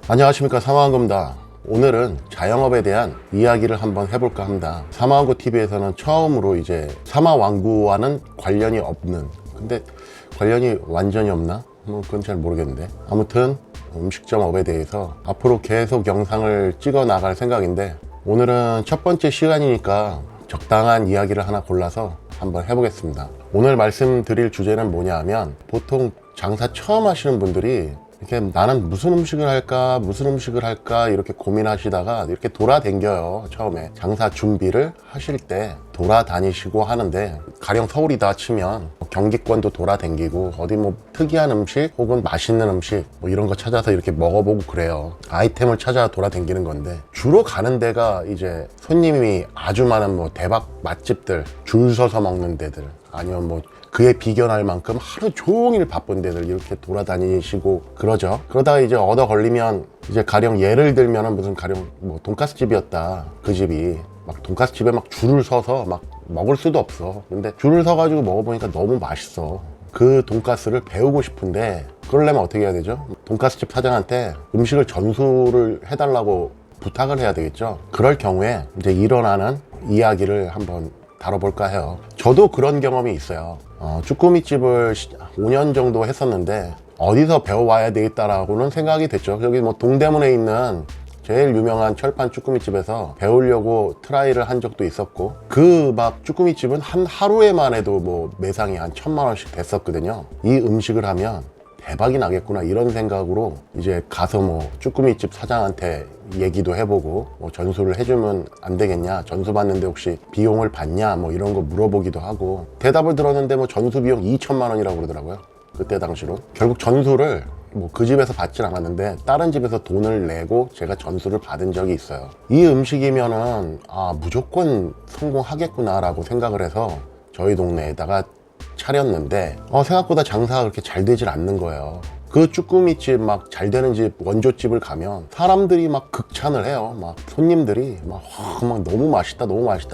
안녕하십니까, 사마왕고입니다. 오늘은 자영업에 대한 이야기를 한번 해볼까 합니다. 사마왕고 TV에서는 처음으로 이제 사마왕고와는 관련이 없는, 근데 관련이 완전히 없나? 뭐 그건 잘 모르겠는데, 아무튼 음식점업에 대해서 앞으로 계속 영상을 찍어 나갈 생각인데, 오늘은 첫 번째 시간이니까 적당한 이야기를 하나 골라서 한번 해보겠습니다. 오늘 말씀드릴 주제는 뭐냐 하면, 보통 장사 처음 하시는 분들이 이렇게 나는 무슨 음식을 할까 이렇게 고민하시다가 이렇게 돌아댕겨요. 처음에 장사 준비를 하실 때 돌아다니시고 하는데, 가령 서울이다 치면 경기권도 돌아댕기고 어디 뭐 특이한 음식 혹은 맛있는 음식 뭐 이런 거 찾아서 이렇게 먹어보고 그래요. 아이템을 찾아 돌아댕기는 건데, 주로 가는 데가 이제 손님이 아주 많은 뭐 대박 맛집들, 줄 서서 먹는 데들, 아니면 뭐 그에 비견할 만큼 하루 종일 바쁜 데들 이렇게 돌아다니시고 그러죠. 그러다가 이제 얻어 걸리면, 이제 가령 예를 들면은 무슨 가령 뭐 돈가스 집이었다. 그 집이 막 돈가스 집에 막 줄을 서서 막 먹을 수도 없어. 근데 줄을 서가지고 먹어보니까 너무 맛있어. 그 돈가스를 배우고 싶은데, 그러려면 어떻게 해야 되죠? 돈가스 집 사장한테 음식을 전수를 해달라고 부탁을 해야 되겠죠. 그럴 경우에 이제 일어나는 이야기를 한번 다뤄볼까 해요. 저도 그런 경험이 있어요. 쭈꾸미집을 5년 정도 했었는데 어디서 배워와야 되겠다라고는 생각이 됐죠. 여기 뭐 동대문에 있는 제일 유명한 철판 쭈꾸미집에서 배우려고 트라이를 한 적도 있었고, 그 막 쭈꾸미집은 한 하루에만 해도 뭐 매상이 한 1,000만 원씩 됐었거든요. 이 음식을 하면 대박이 나겠구나 이런 생각으로 이제 가서 뭐 쭈꾸미집 사장한테 얘기도 해보고, 뭐 전수를 해주면 안 되겠냐, 전수 받는데 혹시 비용을 받냐 뭐 이런 거 물어보기도 하고, 대답을 들었는데 뭐 전수 비용 2,000만 원이라고 그러더라고요. 그때 당시로. 결국 전수를 뭐 그 집에서 받진 않았는데 다른 집에서 돈을 내고 제가 전수를 받은 적이 있어요. 이 음식이면은 무조건 성공하겠구나 라고 생각을 해서 저희 동네에다가 차렸는데, 생각보다 장사가 그렇게 잘 되질 않는 거예요. 그 쭈꾸미집 막 잘 되는 집, 원조집을 가면 사람들이 막 극찬을 해요. 막 손님들이 막 너무 맛있다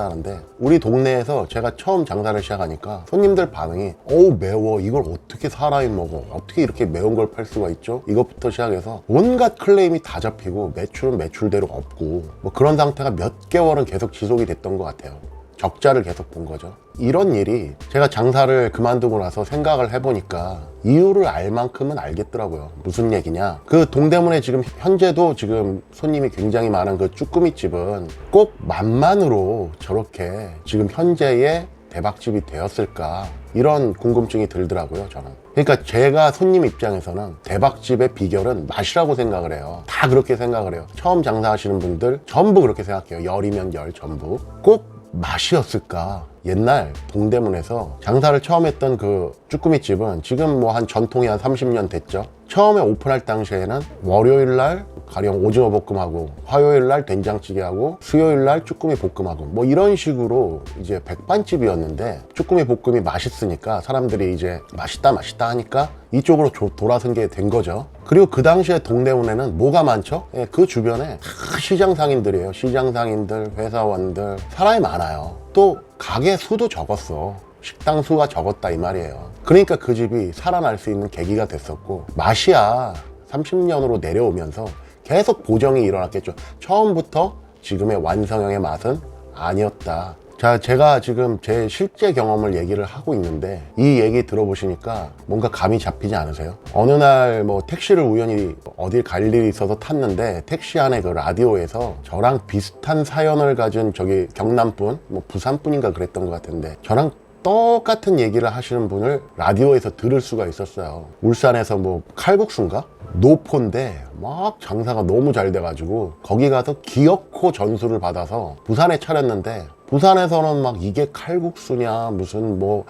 하는데, 우리 동네에서 제가 처음 장사를 시작하니까 손님들 반응이 어우 매워, 이걸 어떻게 사람이 먹어, 어떻게 이렇게 매운 걸 팔 수가 있죠, 이것부터 시작해서 온갖 클레임이 다 잡히고 매출은 매출대로 없고, 뭐 그런 상태가 몇 개월은 계속 지속이 됐던 것 같아요. 적자를 계속 본 거죠. 이런 일이 제가 장사를 그만두고 나서 생각을 해보니까 이유를 알 만큼은 알겠더라고요. 무슨 얘기냐, 그 동대문에 지금 현재도 지금 손님이 굉장히 많은 그 쭈꾸미집은 꼭 맛만으로 저렇게 지금 현재의 대박집이 되었을까, 이런 궁금증이 들더라고요, 저는. 그러니까 제가 손님 입장에서는 대박집의 비결은 맛이라고 생각을 해요. 다 그렇게 생각을 해요. 처음 장사하시는 분들 전부 그렇게 생각해요. 열이면 열 전부. 꼭 맛이었을까? 옛날 동대문에서 장사를 처음 했던 그 쭈꾸미집은 지금 뭐 한 전통이 한 30년 됐죠. 처음에 오픈할 당시에는 월요일날 가령 오징어 볶음하고, 화요일날 된장찌개하고, 수요일날 쭈꾸미 볶음하고, 뭐 이런 식으로 이제 백반집이었는데, 쭈꾸미 볶음이 맛있으니까 사람들이 이제 맛있다 하니까 이쪽으로 돌아선 게 된 거죠. 그리고 그 당시에 동대문에는 뭐가 많죠? 그 주변에 다 시장 상인들이에요. 시장 상인들, 회사원들, 사람이 많아요. 또 가게 수도 적었어. 식당 수가 적었다 이 말이에요. 그러니까 그 집이 살아날 수 있는 계기가 됐었고, 맛이야 30년으로 내려오면서 계속 보정이 일어났겠죠. 처음부터 지금의 완성형의 맛은 아니었다. 자, 제가 지금 제 실제 경험을 얘기를 하고 있는데, 이 얘기 들어보시니까 뭔가 감이 잡히지 않으세요? 어느 날 뭐 택시를 우연히 어딜 갈 일이 있어서 탔는데, 택시 안에 그 라디오에서 저랑 비슷한 사연을 가진 저기 경남분, 뭐 부산분인가 그랬던 것 같은데, 저랑 똑같은 얘기를 하시는 분을 라디오에서 들을 수가 있었어요. 울산에서 뭐 칼국수인가? 노포인데 막 장사가 너무 잘 돼가지고 거기 가서 기어코 전수를 받아서 부산에 차렸는데, 부산에서는 막 이게 칼국수냐 무슨 뭐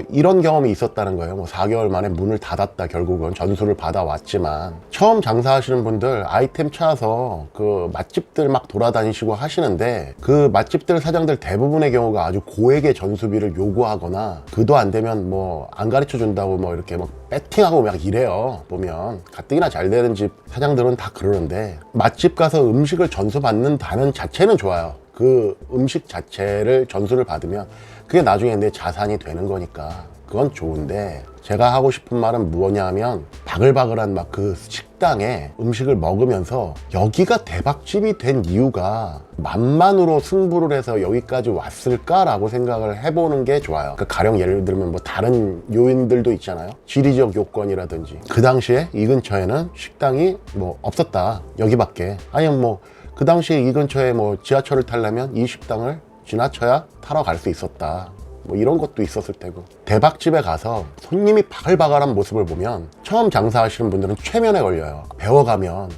이런 경험이 있었다는 거예요. 뭐 4개월 만에 문을 닫았다. 결국은 전수를 받아왔지만, 처음 장사하시는 분들 아이템 찾아서 그 맛집들 막 돌아다니시고 하시는데, 그 맛집들 사장들 대부분의 경우가 아주 고액의 전수비를 요구하거나, 그도 안 되면 뭐 안 가르쳐 준다고 뭐 이렇게 막 배팅하고 막 이래요. 보면 가뜩이나 잘 되는 집 사장들은 다 그러는데, 맛집 가서 음식을 전수받는다는 자체는 좋아요. 그 음식 자체를 전수를 받으면 그게 나중에 내 자산이 되는 거니까 그건 좋은데, 제가 하고 싶은 말은 뭐냐면, 바글바글한 막 그 식당에 음식을 먹으면서 여기가 대박집이 된 이유가 맛만으로 승부를 해서 여기까지 왔을까라고 생각을 해보는 게 좋아요. 그러니까 가령 예를 들면 뭐 다른 요인들도 있잖아요. 지리적 요건이라든지 그 당시에 이 근처에는 식당이 뭐 없었다, 여기밖에. 아니면 뭐 그 당시에 이 근처에 뭐 지하철을 타려면 이 식당을 지나쳐야 타러 갈 수 있었다, 뭐 이런 것도 있었을 테고. 대박집에 가서 손님이 바글바글한 모습을 보면 처음 장사하시는 분들은 최면에 걸려요. 배워가면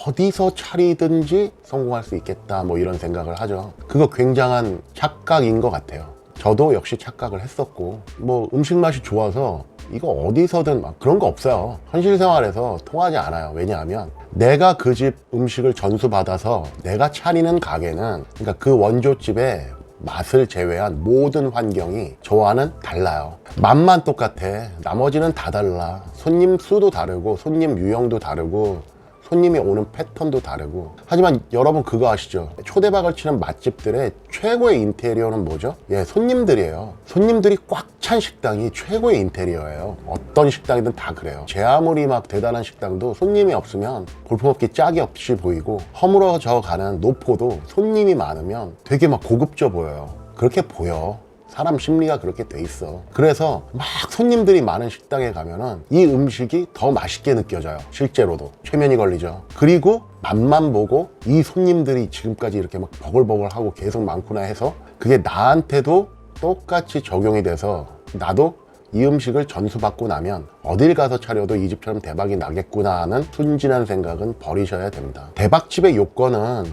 어디서 차리든지 성공할 수 있겠다, 뭐 이런 생각을 하죠. 그거 굉장한 착각인 것 같아요. 저도 역시 착각을 했었고, 뭐 음식 맛이 좋아서 이거 어디서든 막 그런 거 없어요. 현실 생활에서 통하지 않아요. 왜냐하면 내가 그 집 음식을 전수받아서 내가 차리는 가게는, 그러니까 그 원조집의 맛을 제외한 모든 환경이 저와는 달라요. 맛만 똑같아. 나머지는 다 달라. 손님 수도 다르고, 손님 유형도 다르고, 손님이 오는 패턴도 다르고. 하지만 여러분 그거 아시죠? 초대박을 치는 맛집들의 최고의 인테리어는 뭐죠? 예, 손님들이에요. 손님들이 꽉 찬 식당이 최고의 인테리어예요. 어떤 식당이든 다 그래요. 제 아무리 막 대단한 식당도 손님이 없으면 볼품없기 짝이 없이 보이고, 허물어져 가는 노포도 손님이 많으면 되게 막 고급져 보여요. 그렇게 보여. 사람 심리가 그렇게 돼 있어. 그래서 막 손님들이 많은 식당에 가면은 이 음식이 더 맛있게 느껴져요. 실제로도 최면이 걸리죠. 그리고 맛만 보고 이 손님들이 지금까지 이렇게 막 버글버글하고 계속 많구나 해서 그게 나한테도 똑같이 적용이 돼서 나도 이 음식을 전수받고 나면 어딜 가서 차려도 이 집처럼 대박이 나겠구나 하는 순진한 생각은 버리셔야 됩니다. 대박집의 요건은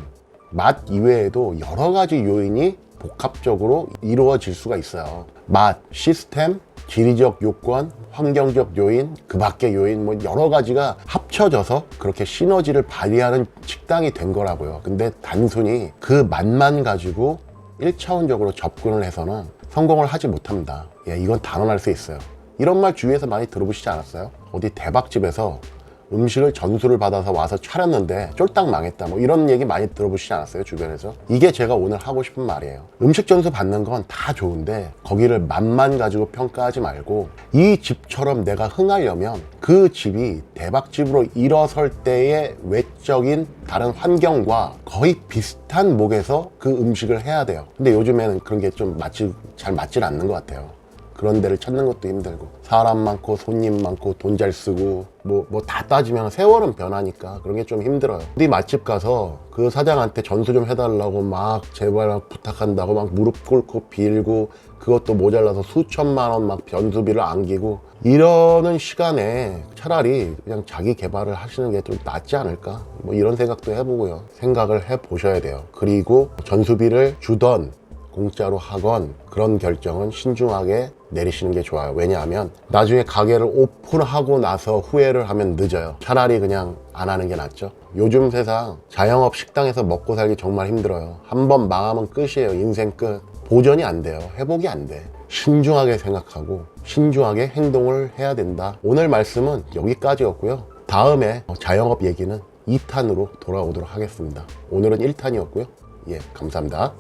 맛 이외에도 여러 가지 요인이 복합적으로 이루어질 수가 있어요. 맛, 시스템, 지리적 요건, 환경적 요인, 그 밖의 요인, 뭐 여러 가지가 합쳐져서 그렇게 시너지를 발휘하는 식당이 된 거라고요. 근데 단순히 그 맛만 가지고 1차원적으로 접근을 해서는 성공을 하지 못합니다. 예, 이건 단언할 수 있어요. 이런 말 주위에서 많이 들어보시지 않았어요? 어디 대박집에서 음식을 전수를 받아서 와서 차렸는데 쫄딱 망했다, 뭐 이런 얘기 많이 들어보시지 않았어요? 주변에서. 이게 제가 오늘 하고 싶은 말이에요. 음식 전수 받는 건 다 좋은데 거기를 맛만 가지고 평가하지 말고, 이 집처럼 내가 흥하려면 그 집이 대박집으로 일어설 때의 외적인 다른 환경과 거의 비슷한 목에서 그 음식을 해야 돼요. 근데 요즘에는 그런 게 좀 잘 맞질 않는 것 같아요. 그런 데를 찾는 것도 힘들고, 사람 많고 손님 많고 돈 잘 쓰고 뭐 다 따지면 세월은 변하니까 그런 게 좀 힘들어요. 어디 맛집 가서 그 사장한테 전수 좀 해달라고 막 제발 막 부탁한다고 막 무릎 꿇고 빌고, 그것도 모자라서 수천만 원 막 변수비를 안기고 이러는 시간에 차라리 그냥 자기 개발을 하시는 게 좀 낫지 않을까, 뭐 이런 생각도 해보고요. 생각을 해보셔야 돼요. 그리고 전수비를 주던 공짜로 하건 그런 결정은 신중하게 내리시는 게 좋아요. 왜냐하면 나중에 가게를 오픈하고 나서 후회를 하면 늦어요. 차라리 그냥 안 하는 게 낫죠. 요즘 세상 자영업 식당에서 먹고 살기 정말 힘들어요. 한번 망하면 끝이에요. 인생 끝. 보전이 안 돼요. 회복이 안 돼. 신중하게 생각하고 신중하게 행동을 해야 된다. 오늘 말씀은 여기까지였고요. 다음에 자영업 얘기는 2탄으로 돌아오도록 하겠습니다. 오늘은 1탄이었고요. 예, 감사합니다.